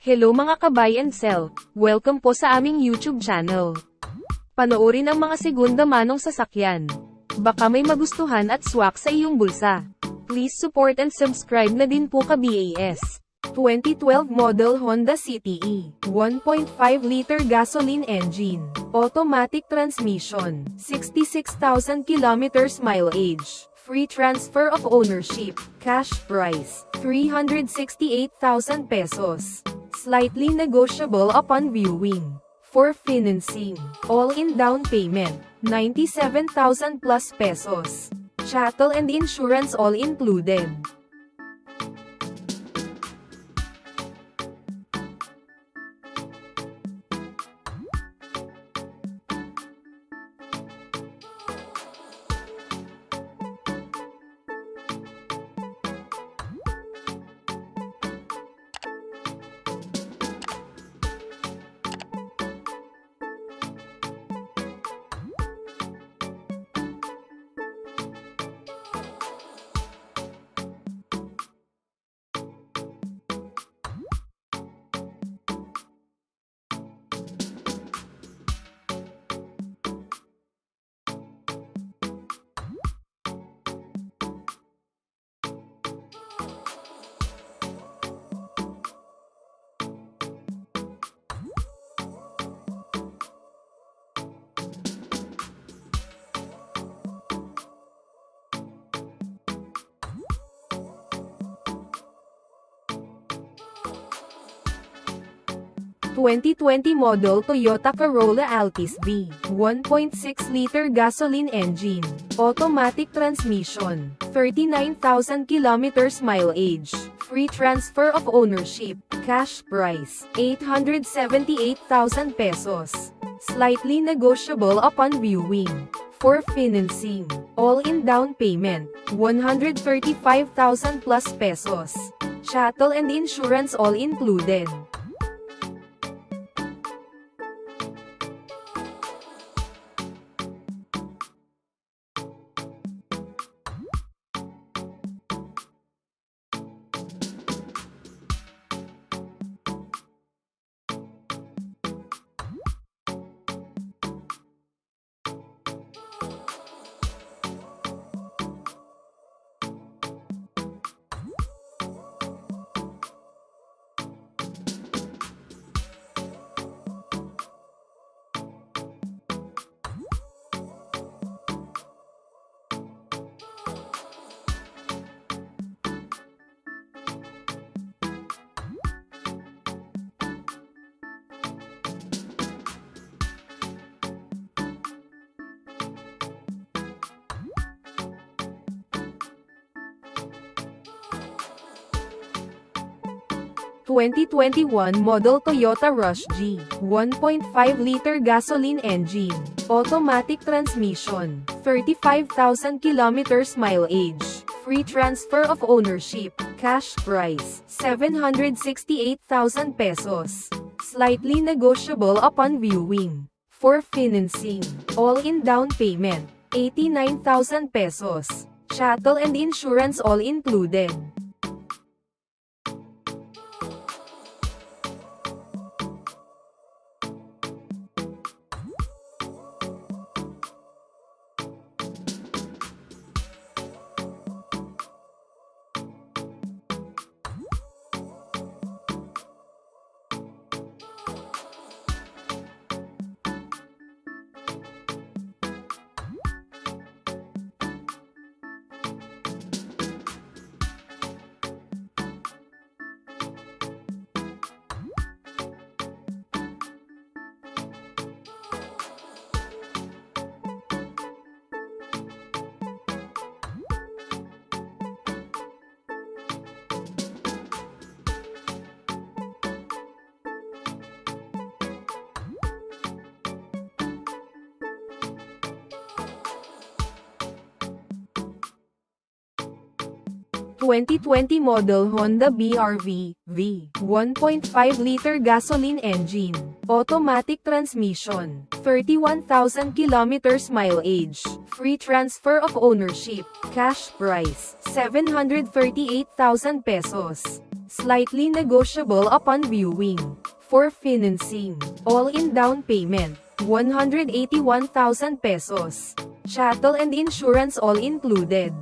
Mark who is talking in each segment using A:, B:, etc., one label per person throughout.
A: Hello mga ka-buy and sell, welcome po sa aming YouTube channel. Panoorin ang mga segunda manong sasakyan. Baka may magustuhan at swak sa iyong bulsa. Please support and subscribe na din po ka-BAS. 2012 model Honda CTE, 1.5-liter gasoline engine, automatic transmission, 66,000 kilometers mileage, free transfer of ownership, cash price, 368,000 pesos. Slightly negotiable upon viewing. For financing, all-in down payment, 97,000 plus pesos. Chattel and insurance all included. (2020 model Toyota Corolla Altis V, 1.6-liter gasoline engine, automatic transmission, 39,000 kilometers mileage, free transfer of ownership, cash price, 878,000 pesos. Slightly negotiable upon viewing. For financing, all-in down payment, 135,000 plus pesos. Chattel and insurance all included. (2021 model Toyota Rush G, 1.5-liter gasoline engine, automatic transmission, 35,000 kilometers mileage, free transfer of ownership, cash price, 768,000 pesos. Slightly negotiable upon viewing. For financing, all-in down payment, 89,000 pesos. Chattel and insurance all included. 2020 model Honda BR-V, V, 1.5-liter gasoline engine, automatic transmission, 31,000 kilometers mileage, free transfer of ownership, cash price, 738,000 pesos, slightly negotiable upon viewing, for financing, all-in down payment, 181,000 pesos, chattel and insurance all included.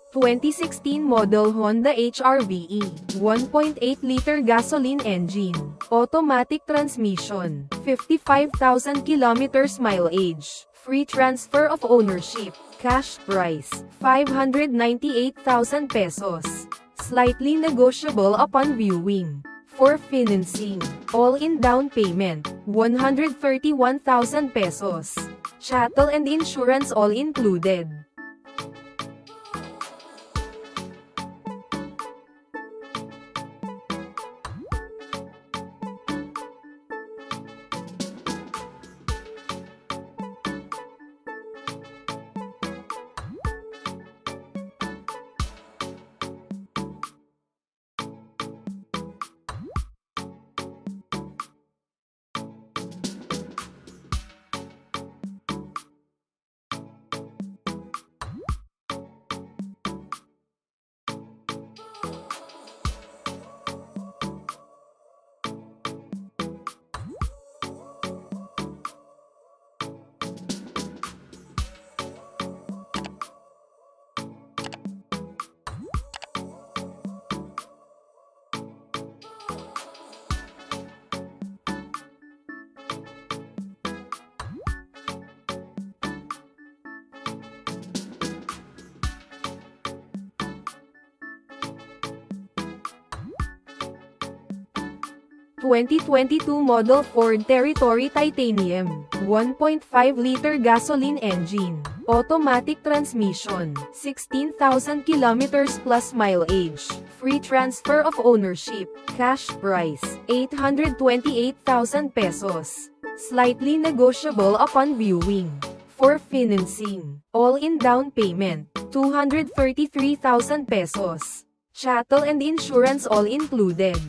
A: (2016 model Honda HR-VE, 1.8-liter gasoline engine, automatic transmission, 55,000 kilometers mileage, free transfer of ownership, cash price, 598,000 pesos, slightly negotiable upon viewing, for financing, all-in down payment, 131,000 pesos, chattel and insurance all included. (2022 model Ford Territory Titanium, 1.5-liter gasoline engine, automatic transmission, 16,000 kilometers plus mileage, free transfer of ownership, cash price, 828,000 pesos, slightly negotiable upon viewing, for financing, all-in down payment, 233,000 pesos, chattel and insurance all included.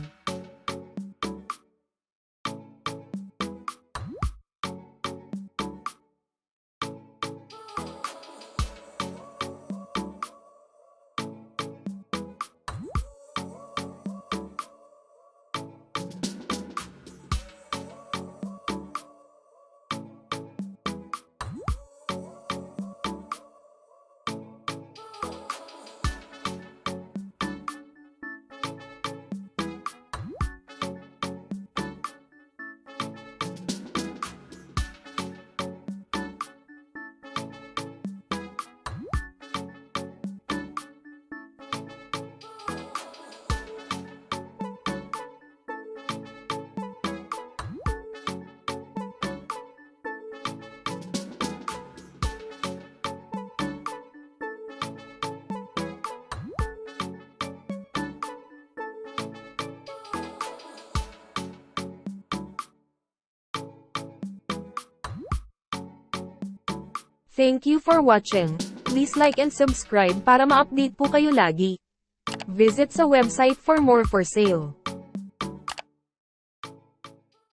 A: Thank you for watching. Please like and subscribe para ma-update po kayo lagi. Visit sa website for more for sale.